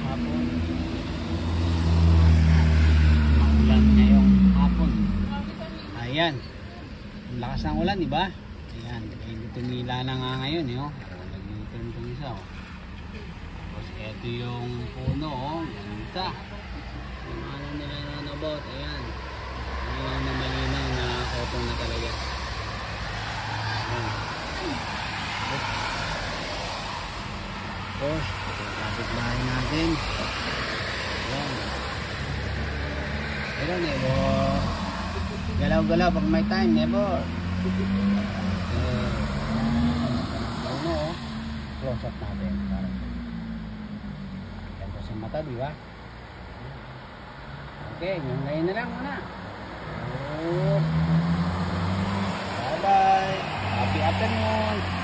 hapon. Ulan ngayong hapon. Ayan. Ang lakas ng ulan, di ba? Ayan. Tumila na nga ngayon, eh. Oh. Nag-U-turn itong isa, oh. Tapos ito yung puno, oh. Ganda. Yung ano nila nanabot. Ayan. Malinaw na malinaw na cotton na talaga. Ayan. Tapos, ito yung kapitbahay natin. Ayan. Pero, Nebor. Galaw-galaw pag may time, Nebor. Ano, oh. Close up natin. Ganda sa mata, di ba? Okay, ngayon na lang muna. Bye-bye. Happy afternoon.